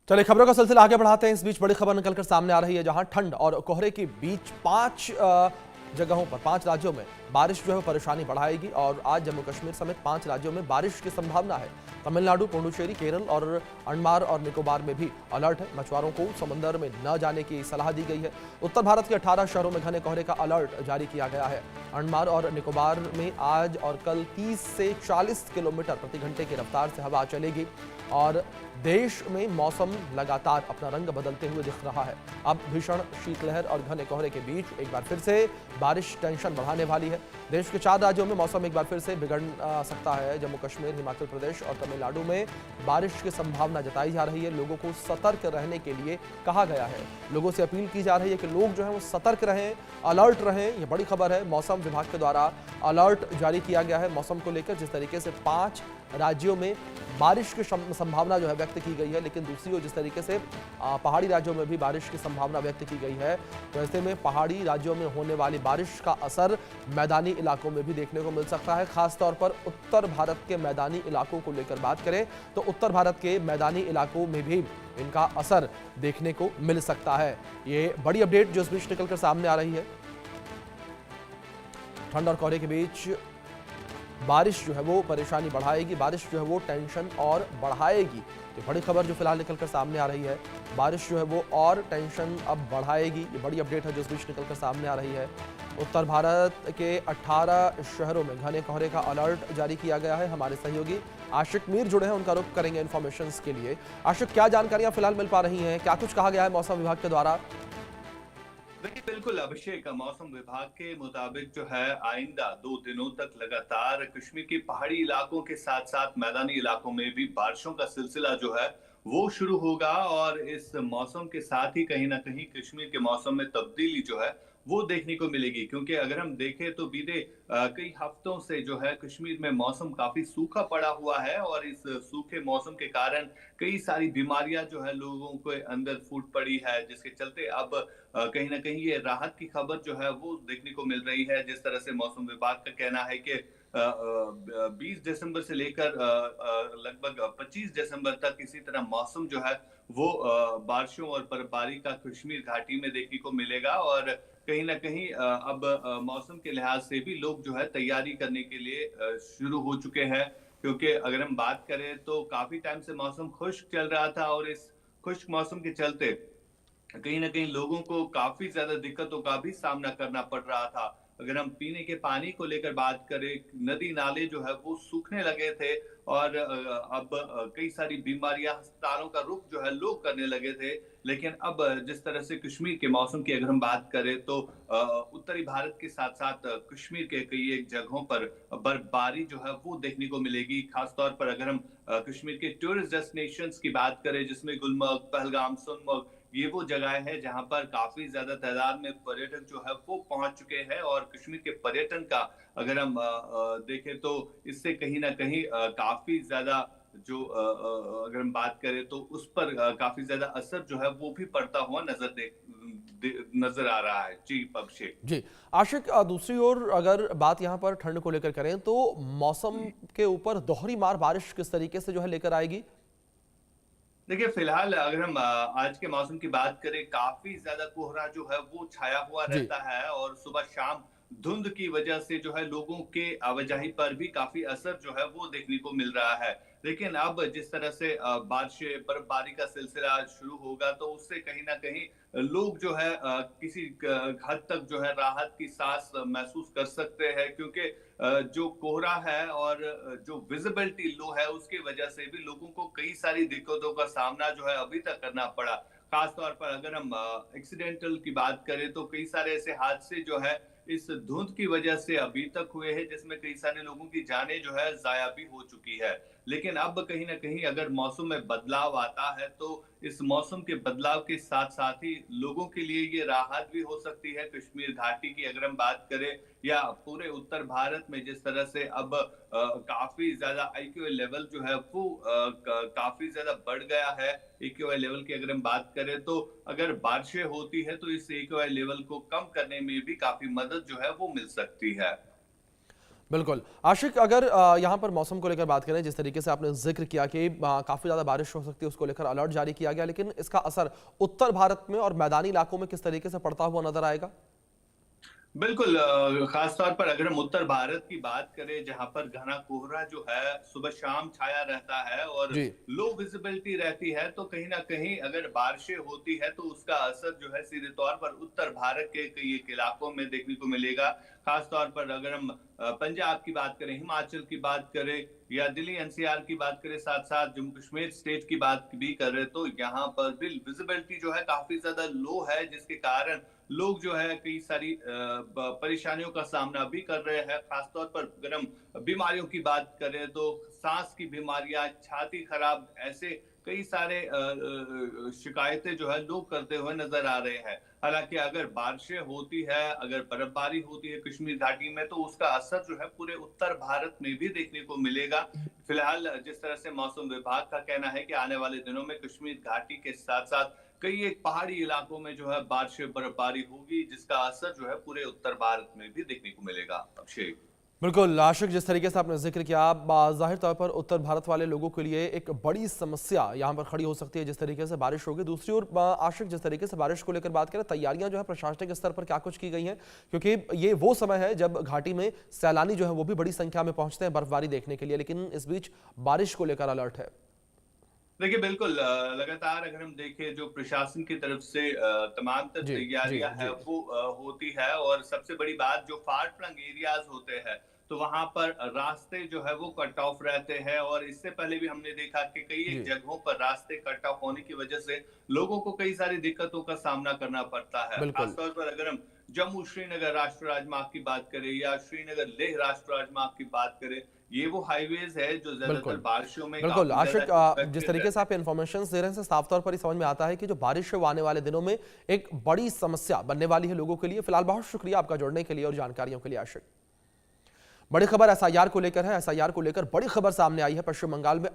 चलिए खबरों का सिलसिला आगे बढ़ाते हैं। इस बीच बड़ी खबर निकलकर सामने आ रही है, जहां ठंड और कोहरे के बीच 5 जगहों पर 5 राज्यों में बारिश जो है परेशानी बढ़ाएगी और आज जम्मू कश्मीर समेत 5 राज्यों में बारिश की संभावना है। तमिलनाडु, पुडुचेरी, केरल और अंडमान और निकोबार में भी अलर्ट है। मछुआरों को समंदर में न जाने की सलाह दी गई है। उत्तर भारत के 18 शहरों में घने कोहरे का अलर्ट जारी किया गया है। अंडमान और निकोबार में आज और कल 30 से 40 किलोमीटर प्रति घंटे की रफ्तार से हवा चलेगी और देश में मौसम लगातार अपना रंग बदलते हुए दिख रहा है। अब भीषण शीतलहर और घने कोहरे के बीच एक बार फिर से बारिश टेंशन बढ़ाने वाली है। देश के 4 राज्यों में मौसम एक बार फिर से बिगड़ सकता है। जम्मू कश्मीर, हिमाचल प्रदेश और तमिलनाडु में बारिश की संभावना जताई जा रही है। लोगों को सतर्क रहने के लिए कहा गया है। लोगों से अपील की जा रही है कि लोग जो है वो सतर्क रहें, अलर्ट रहें। ये बड़ी खबर है। मौसम विभाग के द्वारा अलर्ट जारी किया गया है मौसम को लेकर। जिस तरीके से 5 राज्यों में बारिश की संभावना जो है व्यक्त की गई है, लेकिन दूसरी ओर जिस तरीके से पहाड़ी राज्यों में भी बारिश की संभावना व्यक्त की गई है, तो ऐसे में पहाड़ी राज्यों में होने वाली बारिश का असर मैदानी इलाकों में भी देखने को मिल सकता है। खासतौर पर उत्तर भारत के मैदानी इलाकों को लेकर बात करें तो उत्तर भारत के मैदानी इलाकों में भी इनका असर देखने को मिल सकता है। ये बड़ी अपडेट जो इस बीच निकलकर सामने आ रही है। ठंड और कोहरे के बीच बारिश जो है वो परेशानी बढ़ाएगी, बारिश जो है वो टेंशन और बढ़ाएगी। तो बड़ी खबर जो फिलहाल निकलकर सामने आ रही है, बारिश जो है वो और टेंशन अब बढ़ाएगी। ये बड़ी अपडेट है जो इस बीच निकलकर सामने आ रही है। उत्तर भारत के 18 शहरों में घने कोहरे का अलर्ट जारी किया गया है। हमारे सहयोगी आशिक मीर जुड़े हैं, उनका रुख करेंगे इन्फॉर्मेशन के लिए। आशिक, क्या जानकारियां फिलहाल मिल पा रही हैं? क्या कुछ कहा गया है मौसम विभाग के द्वारा? देखिए, बिल्कुल अभिषेक, मौसम विभाग के मुताबिक जो है आइंदा 2 दिनों तक लगातार कश्मीर के पहाड़ी इलाकों के साथ साथ मैदानी इलाकों में भी बारिशों का सिलसिला जो है वो शुरू होगा और इस मौसम के साथ ही कहीं ना कहीं कश्मीर के मौसम में तब्दीली जो है वो देखने को मिलेगी। क्योंकि अगर हम देखें तो बीते कई हफ्तों से जो है कश्मीर में मौसम काफी सूखा पड़ा हुआ है और इस सूखे मौसम के कारण कई सारी बीमारियां जो है लोगों के अंदर फूट पड़ी है, जिसके चलते अब कहीं ना कहीं ये राहत की खबर जो है वो देखने को मिल रही है। जिस तरह से मौसम विभाग का कहना है कि 20 दिसंबर से लेकर लगभग 25 दिसंबर तक इसी तरह मौसम जो है वो बारिशों और बर्फबारी का कश्मीर घाटी में देखने को मिलेगा और कहीं ना कहीं अब मौसम के लिहाज से भी लोग जो है तैयारी करने के लिए शुरू हो चुके हैं। क्योंकि अगर हम बात करें तो काफी टाइम से मौसम खुश्क चल रहा था और इस खुश्क मौसम के चलते कहीं ना कहीं लोगों को काफी ज्यादा दिक्कतों का भी सामना करना पड़ रहा था। अगर हम पीने के पानी को लेकर बात करें, नदी नाले जो है वो सूखने लगे थे और अब कई सारी बीमारियां, अस्पतालों का रुख जो है लोग करने लगे थे। लेकिन अब जिस तरह से कश्मीर के मौसम की अगर हम बात करें तो उत्तरी भारत के साथ साथ कश्मीर के कई एक जगहों पर बर्फबारी जो है वो देखने को मिलेगी। खासतौर पर अगर हम कश्मीर के टूरिस्ट डेस्टिनेशंस की बात करें, जिसमें गुलमर्ग, पहलगाम, सोनमर्ग, ये वो जगह है जहां पर काफी ज्यादा तादाद में पर्यटक जो है वो पहुंच चुके हैं। और कश्मीर के पर्यटन का अगर हम देखें तो इससे कहीं ना कहीं काफी ज्यादा जो अगर हम बात करें तो उस पर काफी ज्यादा असर जो है वो भी पड़ता हुआ नजर आ रहा है। जी अभिषेक। जी आशिक, दूसरी ओर अगर बात यहाँ पर ठंड को लेकर करें तो मौसम के ऊपर दोहरी मार बारिश किस तरीके से जो है लेकर आएगी? देखिए, फिलहाल अगर हम आज के मौसम की बात करें, काफी ज्यादा कोहरा जो है वो छाया हुआ जी। रहता है और सुबह शाम धुंध की वजह से जो है लोगों के आवाजाही पर भी काफी असर जो है वो देखने को मिल रहा है। लेकिन अब जिस तरह से बारिशें, बर्फबारी का सिलसिला शुरू होगा तो उससे कहीं ना कहीं लोग जो है किसी हद तक जो है राहत की सांस महसूस कर सकते हैं। क्योंकि जो कोहरा है और जो विजिबिलिटी लो है उसकी वजह से भी लोगों को कई सारी दिक्कतों का सामना जो है अभी तक करना पड़ा। खासतौर पर अगर हम एक्सीडेंटल की बात करें तो कई सारे ऐसे हादसे जो है इस धुंध की वजह से अभी तक हुए हैं, जिसमें कई सारे लोगों की जानें जो है जाया भी हो चुकी है। लेकिन अब कहीं ना कहीं अगर मौसम में बदलाव आता है तो इस मौसम के बदलाव के साथ साथ ही लोगों के लिए ये राहत भी हो सकती है। कश्मीर घाटी की अगर हम बात करें या पूरे उत्तर भारत में जिस तरह से अब काफी ज्यादा AQI लेवल जो है वो काफी ज्यादा बढ़ गया है। AQI लेवल की अगर हम बात करें तो अगर बारिशें होती है तो इस AQI लेवल को कम करने में भी काफी मदद जो है वो मिल सकती है। बिल्कुल आशिक, अगर यहाँ पर मौसम को लेकर बात करें, जिस तरीके से आपने जिक्र किया कि काफी ज्यादा बारिश हो सकती है, उसको लेकर अलर्ट जारी किया गया, लेकिन इसका असर उत्तर भारत में और मैदानी इलाकों में किस तरीके से पड़ता हुआ नजर आएगा? बिल्कुल खास तौर पर अगर हम उत्तर भारत की बात करें, जहां पर घना कोहरा जो है सुबह शाम छाया रहता है और जी। लो विजिबिलिटी रहती है, तो कहीं ना कहीं अगर बारिशें होती है तो उसका असर जो है सीधे तौर पर उत्तर भारत के कई एक इलाकों में देखने को मिलेगा। खास तौर पर अगर हम पंजाब की बात करें, हिमाचल की बात करें या दिल्ली एनसीआर की बात करें, साथ साथ जम्मू कश्मीर स्टेट की बात भी कर रहे, तो यहाँ पर भी विजिबिलिटी जो है काफी ज्यादा लो है, जिसके कारण लोग जो है कई सारी परेशानियों का सामना भी कर रहे हैं। खासतौर पर अगर हम बीमारियों की बात करें तो सांस की बीमारियां, छाती खराब, ऐसे कई सारे शिकायतें जो है लोग करते हुए नजर आ रहे हैं। हालांकि अगर बारिशें होती है, अगर बर्फबारी होती है कश्मीर घाटी में, तो उसका असर जो है पूरे उत्तर भारत में भी देखने को मिलेगा। फिलहाल जिस तरह से मौसम विभाग का कहना है कि आने वाले दिनों में कश्मीर घाटी के साथ साथ कई एक पहाड़ी इलाकों में जो है बारिश बर्फबारी होगी, जिसका असर जो है पूरे उत्तर भारत में भी देखने को मिलेगा। अभिषेक। बिल्कुल आशिक, जिस तरीके से आपने जिक्र किया, जाहिर तौर पर उत्तर भारत वाले लोगों के लिए एक बड़ी समस्या यहाँ पर खड़ी हो सकती है जिस तरीके से बारिश होगी। दूसरी ओर आशिक, जिस तरीके से बारिश को लेकर बात करें, तैयारियां जो है प्रशासनिक स्तर पर क्या कुछ की गई हैं, क्योंकि ये वो समय है जब घाटी में सैलानी जो है वो भी बड़ी संख्या में पहुंचते हैं बर्फबारी देखने के लिए, लेकिन इस बीच बारिश को लेकर अलर्ट है। देखिए बिल्कुल लगातार अगर हम देखें जो प्रशासन की तरफ से तमाम तर जी जी तैयारियां है जी। वो होती है, और सबसे बड़ी बात जो फाड़ फ्लंग एरियाज होते हैं तो वहां पर रास्ते जो है वो कट ऑफ रहते हैं, और इससे पहले भी हमने देखा कि कई एक जी जगहों पर रास्ते कट ऑफ होने की वजह से लोगों को कई सारी दिक्कतों का सामना करना पड़ता है। बिल्कुल खासतौर पर अगर हम जम्मू श्रीनगर राष्ट्रीय राजमार्ग की बात करें या श्रीनगर लेह राष्ट्रीय राजमार्ग की बात करें, ये वो हाईवेज है जो ज्यादातर बिल्कुल बारिशों में बिल्कुल काफी ज्यादा आशिक, जिस इफेक्टेड तरीके से रहते आप हैं। इन्फॉर्मेशन दे रहे हैं, साफ तौर पर ही समझ में आता है कि जो बारिश है वो आने वाले दिनों में एक बड़ी समस्या बनने वाली है लोगों के लिए। फिलहाल बहुत शुक्रिया आपका जुड़ने के लिए और जानकारियों के लिए आशिक। बड़ी खबर एसआईआर को लेकर है। एसआईआर को लेकर बड़ी खबर सामने आई है। पश्चिम बंगाल में